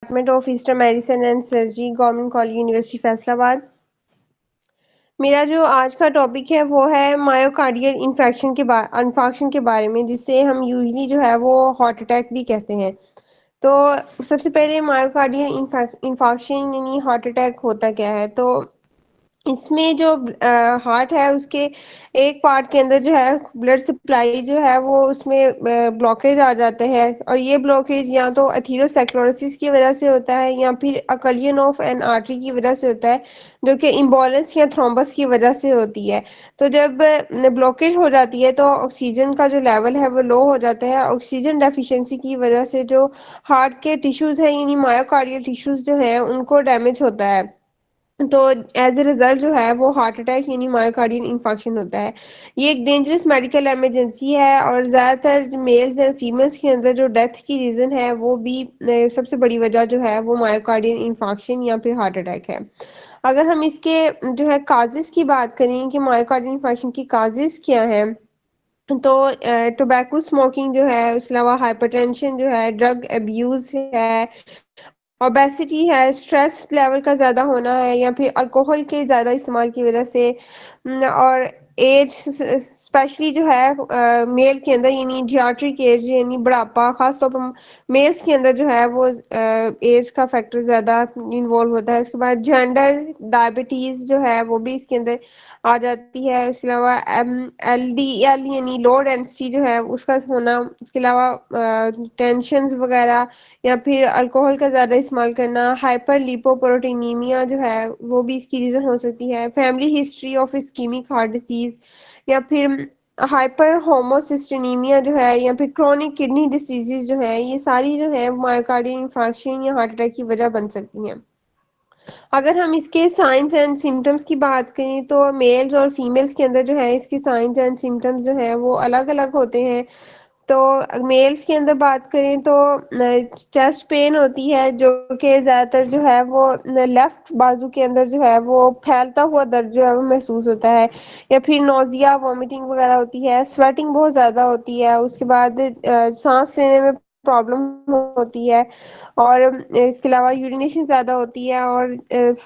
Department of eastern medicine and surgery, government college, university Faisal آباد۔ میرا جو آج کا ٹاپک ہے وہ ہے مایوکارڈیل انفارکشن کے بارے میں، جس سے ہم یوزلی جو ہے وہ ہارٹ اٹیک بھی کہتے ہیں۔ تو سب سے پہلے مایوکارڈیل انفارکشن یعنی ہارٹ اٹیک ہوتا کیا ہے؟ تو اس میں جو ہارٹ ہے اس کے ایک پارٹ کے اندر جو ہے بلڈ سپلائی جو ہے وہ اس میں بلاکیج آ جاتے ہیں، اور یہ بلاکیج یا تو ایتھیروسکلروسس کی وجہ سے ہوتا ہے یا پھر اکلین آف این آرٹری کی وجہ سے ہوتا ہے، جو کہ امبولنس یا تھرومبس کی وجہ سے ہوتی ہے۔ تو جب بلاکیج ہو جاتی ہے تو آکسیجن کا جو لیول ہے وہ لو ہو جاتا ہے۔ آکسیجن ڈیفیشنسی کی وجہ سے جو ہارٹ کے ٹیشوز ہیں یعنی مایوکارڈیل ٹیشوز جو ہیں ان کو ڈیمیج ہوتا ہے، تو ایز اے ریزلٹ جو ہے وہ ہارٹ اٹیک یعنی مایوکارڈین انفارکشن ہوتا ہے۔ یہ ایک ڈینجرس میڈیکل ایمرجنسی ہے، اور زیادہ تر میلز اور فیمیلز کے اندر جو ڈیتھ کی ریزن ہے وہ بھی سب سے بڑی وجہ جو ہے وہ مایوکارڈین انفارکشن یا پھر ہارٹ اٹیک ہے۔ اگر ہم اس کے جو ہے کازز کی بات کریں کہ مایوکارڈین انفارکشن کی کازز کیا ہیں، تو ٹوبیکو اسموکنگ جو ہے، اس کے علاوہ ہائپر ٹینشن جو ہے، ڈرگ ابیوز ہے، اوبیسٹی ہے، اسٹریس لیول کا زیادہ ہونا ہے، یا پھر الکوہل کے زیادہ استعمال کی وجہ سے، اور ایج اسپیشلی جو ہے میل کے اندر یعنی جیاٹرک ایج یعنی بڑھاپا، خاص طور پر میلز کے اندر جو ہے وہ ایج کا فیکٹر زیادہ انوالو ہوتا ہے۔ اس کے بعد جینڈر ڈائبٹیز جو ہے وہ بھی اس کے اندر آ جاتی ہے۔ اس کے علاوہ LDL یعنی لو ڈینسٹی جو ہے اس کا ہونا، اس کے علاوہ ٹینشنز وغیرہ، یا پھر الکوہل کا زیادہ استعمال کرنا، ہائپر لیپوپروٹینیمیا جو ہے وہ بھی اس کی ریزن ہو سکتی ہے، family history of ischemic heart disease, یا پھر ہائپر ہوموسسٹینیمیا جو ہے، یا پھر کرونک کڈنی ڈیزیز جو ہے، یہ ساری جو ہے مایوکارڈین انفارکشن یا ہارٹ اٹیک کی وجہ بن سکتی ہیں۔ اگر ہم اس کے سائنس اینڈ سمٹمز کی بات کریں تو میلز اور فیمیلز کے اندر جو ہے اس کے سائنس اینڈ سمٹمز جو ہیں وہ الگ الگ ہوتے ہیں۔ تو میلز کے اندر بات کریں تو چیسٹ پین ہوتی ہے، جو کہ زیادہ تر جو ہے وہ لیفٹ بازو کے اندر جو ہے وہ پھیلتا ہوا درد جو ہے وہ محسوس ہوتا ہے، یا پھر نوزیا، وومیٹنگ وغیرہ ہوتی ہے، سویٹنگ بہت زیادہ ہوتی ہے، اس کے بعد سانس لینے میں پرابلم ہوتی ہے، اور اس کے علاوہ یورینیشن زیادہ ہوتی ہے، اور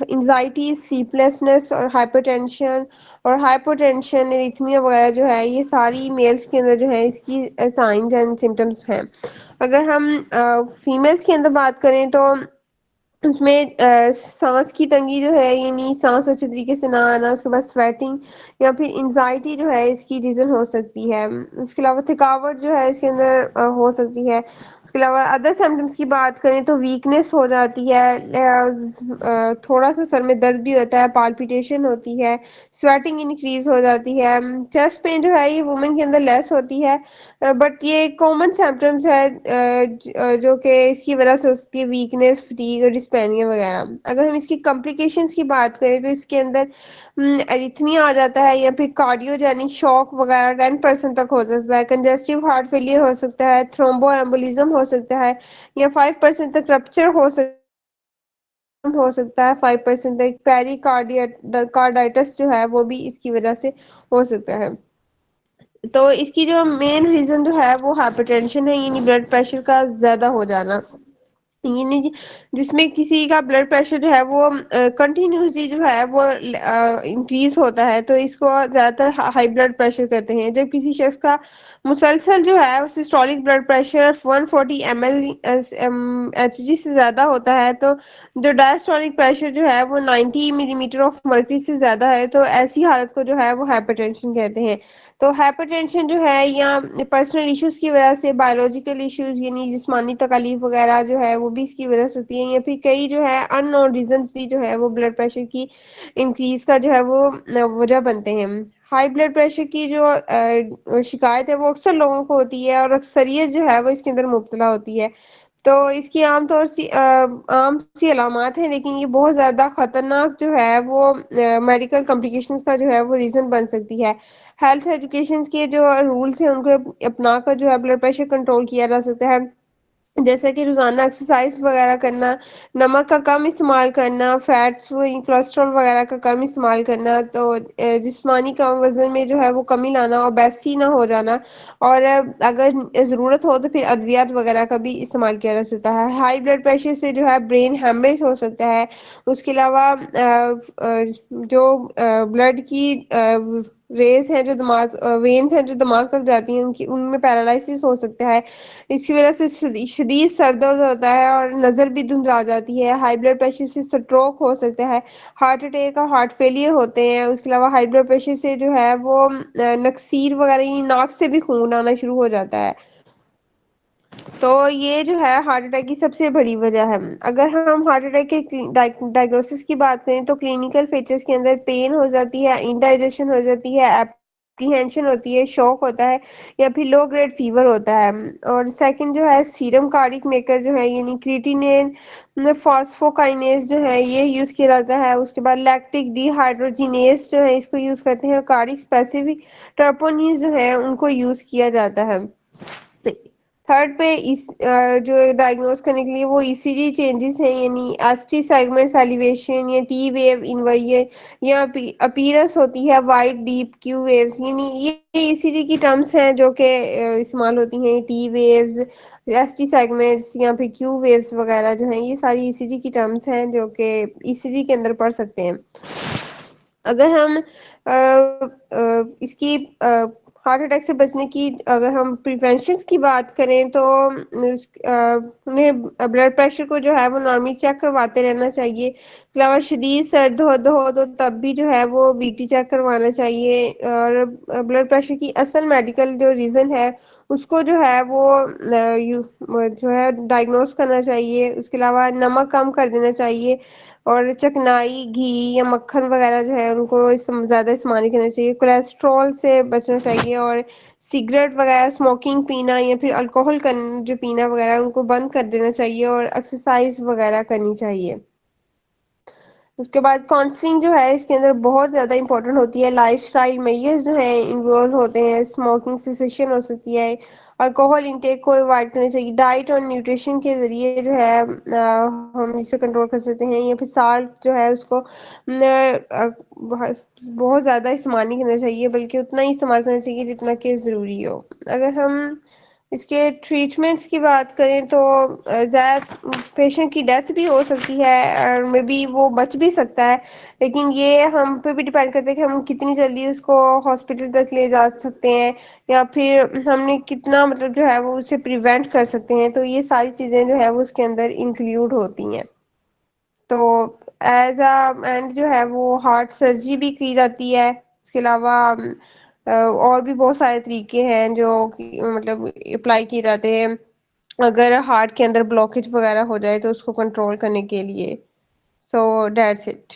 انزائٹی، سلیپلیسنس، اور ہائپر ٹینشن اور ہائپوٹینشن، ارتھمیا وغیرہ جو ہے یہ ساری میلز کے اندر جو ہے اس کی سائنز اینڈ سمٹمز ہیں۔ اگر ہم فیمیلز کے اندر بات کریں تو اس میں سانس کی تنگی جو ہے یعنی سانس اچھے طریقے سے نہ آنا، اس کے بعد سویٹنگ یا پھر انزائٹی جو ہے اس کی ریزن ہو سکتی ہے، اس کے علاوہ تھکاوٹ جو ہے اس کے اندر ہو سکتی ہے۔ اس کے علاوہ ادر سمٹمز کی بات کریں تو ویکنیس ہو جاتی ہے، تھوڑا سا سر میں درد بھی ہوتا ہے، پالپیٹیشن ہوتی ہے، سویٹنگ انکریز ہو جاتی ہے، چیسٹ پین جو ہے یہ وومن کے اندر لیس ہوتی ہے، بٹ یہ کامن سمپٹمز ہے جو کہ اس کی وجہ سے ہو سکتی ہے، ویکنیس، فٹیگ اور ڈسپینیا وغیرہ۔ اگر ہم اس کی کمپلیکیشنز کی بات کریں تو اس کے اندر اریتھمیا آ جاتا ہے، یا پھر کارڈیوجینک شوق وغیرہ 10% تک ہو سکتا ہے، کنجسٹیو ہارٹ فیلئر ہو سکتا ہے، تھرومبو ایمبولزم ہو سکتا ہے، یا 5% تک رپچر ہو سکتا ہے، 5% تک پیری کارڈائٹس جو ہے وہ بھی اس کی وجہ سے ہو سکتا ہے۔ تو اس کی جو مین ریزن جو ہے وہ ہائپر ٹینشن ہے، یعنی بلڈ پریشر کا زیادہ ہو جانا، یعنی جس میں کسی کا بلڈ پریشر جو ہے وہ کنٹینیوسلی جو ہے وہ انکریز ہوتا ہے، تو اس کو زیادہ تر ہائی بلڈ پریشر کہتے ہیں۔ جب کسی شخص کا مسلسل جو ہے سسٹولک بلڈ پریشر 140 ml/Hg سے زیادہ ہوتا ہے، تو جو ڈائسٹولک پریشر جو ہے وہ 90 ملی میٹر آف مرکری سے زیادہ ہے، تو ایسی حالت کو جو ہے وہ ہائپر ٹینشن کہتے ہیں۔ تو ہائپر ٹینشن جو ہے یا پرسنل ایشوز کی وجہ سے، بایولوجیکل ایشوز یعنی جسمانی تکالیف وغیرہ جو ہے وہ بھی اس کی وجہ سے ہوتی ہیں، یا پھر کئی جو ہے ان نون ریزنز بھی جو ہے وہ بلڈ پریشر کی انکریز کا جو ہے وہ وجہ بنتے ہیں۔ ہائی بلڈ پریشر کی جو شکایت ہے وہ اکثر لوگوں کو ہوتی ہے، اور اکثریت جو ہے وہ اس کے اندر مبتلا ہوتی ہے۔ تو اس کی عام سی علامات ہیں، لیکن یہ بہت زیادہ خطرناک جو ہے وہ میڈیکل کمپلیکیشنز کا جو ہے وہ ریزن بن سکتی ہے۔ ہیلتھ ایجوکیشن کے جو رولز ہیں ان کو اپنا کر جو ہے بلڈ پریشر کنٹرول کیا جا سکتا ہے۔ جیسا کہ روزانہ ایکسرسائز وغیرہ کرنا، نمک کا کم استعمال کرنا، فیٹس کولیسٹرول وغیرہ کا کم استعمال کرنا، تو جسمانی کم وزن میں جو ہے وہ کمی لانا، اور بیسی نہ ہو جانا، اور اگر ضرورت ہو تو پھر ادویات وغیرہ کا بھی استعمال کیا جا سکتا ہے۔ ہائی بلڈ پریشر سے جو ہے برین ہیمریج ہو سکتا ہے۔ اس کے علاوہ جو بلڈ کی ریز ہیں جو دماغ وینز ہیں جو دماغ تک جاتی ہیں، ان میں پیرالائسس ہو سکتا ہے۔ اس کی وجہ سے شدید سر درد ہوتا ہے اور نظر بھی دھندلا جاتی ہے۔ ہائی بلڈ پریشر سے سٹروک ہو سکتا ہے، ہارٹ اٹیک اور ہارٹ فیلئر ہوتے ہیں۔ اس کے علاوہ ہائی بلڈ پریشر سے جو ہے وہ نکسیر وغیرہ یعنی ناک سے بھی خون آنا شروع ہو جاتا ہے۔ تو یہ جو ہے ہارٹ اٹیک کی سب سے بڑی وجہ ہے۔ اگر ہم ہارٹ اٹیک کے ڈائگنوسس کی بات کریں تو کلینکل فیچرز کے اندر پین ہو جاتی ہے، انڈائجیشن ہو جاتی ہے، اپریہینشن ہوتی ہے، شوک ہوتا ہے، یا پھر لو گریڈ فیور ہوتا ہے۔ اور سیکنڈ جو ہے سیرم کارڈک میکر جو ہے یعنی کریٹینین فاسفوکائنیز جو ہے یہ یوز کیا جاتا ہے۔ اس کے بعد لیکٹک ڈی ہائیڈروجینیز جو ہے اس کو یوز کرتے ہیں، اور کارڈک اسپیسیفک ٹرپونیز جو ہے ان کو یوز کیا جاتا ہے۔ تھرڈ پہ جو ڈائگنوز کرنے کے لیے وہ ای سی جی چینجز ہیں، یعنی ایس ٹی سیگمنٹ سیلیویشن یا ٹی ویو انورئر یا اپیرنس ہوتی ہے وائٹ ڈیپ کیو ویوز، یعنی یہ ای سی جی کی ٹرمز ہیں جو کہ استعمال ہوتی ہیں۔ T waves, S T segments یا پھر کیو ویوز وغیرہ جو ہیں یہ ساری ای سی جی کی ٹرمز ہیں جو کہ ای سی جی کے اندر پڑھ سکتے ہیں۔ اگر ہم اس کی ہارٹ اٹیک سے بچنے کی اگر ہم پریونشنس کی بات کریں تو انہیں بلڈ پریشر کو جو ہے وہ نارملی چیک کرواتے رہنا چاہیے۔ علاوہ شدید سر درد ہو تو تب بھی جو ہے وہ بی پی چیک کروانا چاہیے، اور بلڈ پریشر کی اصل میڈیکل جو ریزن ہے اس کو جو ہے وہ جو ہے ڈائگنوز کرنا چاہیے۔ اس کے علاوہ نمک کم کر دینا چاہیے، اور چکنائی، گھی یا مکھن وغیرہ جو ہے ان کو زیادہ استعمال نہیں کرنا چاہیے۔ کولیسٹرول سے بچنا چاہیے، اور سگریٹ وغیرہ اسموکنگ پینا یا پھر الکوہل جو پینا وغیرہ ان کو بند کر دینا چاہیے، اور ایکسرسائز وغیرہ کرنی چاہیے۔ اس کے بعد کاؤنسلنگ جو ہے اس کے اندر بہت زیادہ امپورٹنٹ ہوتی ہے۔ لائف سٹائل میجرز جو ہیں انوالو ہوتے ہیں، اسموکنگ سیسیشن ہو سکتی ہے، الکوہل انٹیک کو اوائڈ کرنا چاہیے۔ ڈائٹ اور نیوٹریشن کے ذریعے جو ہے ہم اسے کنٹرول کر سکتے ہیں، یا پھر سالٹ جو ہے اس کو بہت زیادہ استعمال نہیں کرنا چاہیے، بلکہ اتنا ہی استعمال کرنا چاہیے جتنا کہ ضروری ہو۔ اگر ہم اس کے ٹریٹمنٹس کی بات کریں تو زیادہ پیشنٹ کی ڈیتھ بھی ہو سکتی ہے، اور میں بھی وہ بچ بھی سکتا ہے، لیکن یہ ہم پہ بھی ڈیپینڈ کرتے ہیں کہ ہم کتنی جلدی اس کو ہاسپٹل تک لے جا سکتے ہیں، یا پھر ہم نے کتنا مطلب جو ہے وہ اسے پریونٹ کر سکتے ہیں۔ تو یہ ساری چیزیں جو ہے وہ اس کے اندر انکلوڈ ہوتی ہیں۔ تو ایز اینڈ جو ہے وہ ہارٹ سرجری بھی کی جاتی ہے۔ اس کے علاوہ اور بھی بہت سارے طریقے ہیں جو مطلب اپلائی کیے جاتے ہیں اگر ہارٹ کے اندر بلاکیج وغیرہ ہو جائے تو اس کو کنٹرول کرنے کے لیے۔ So that's it.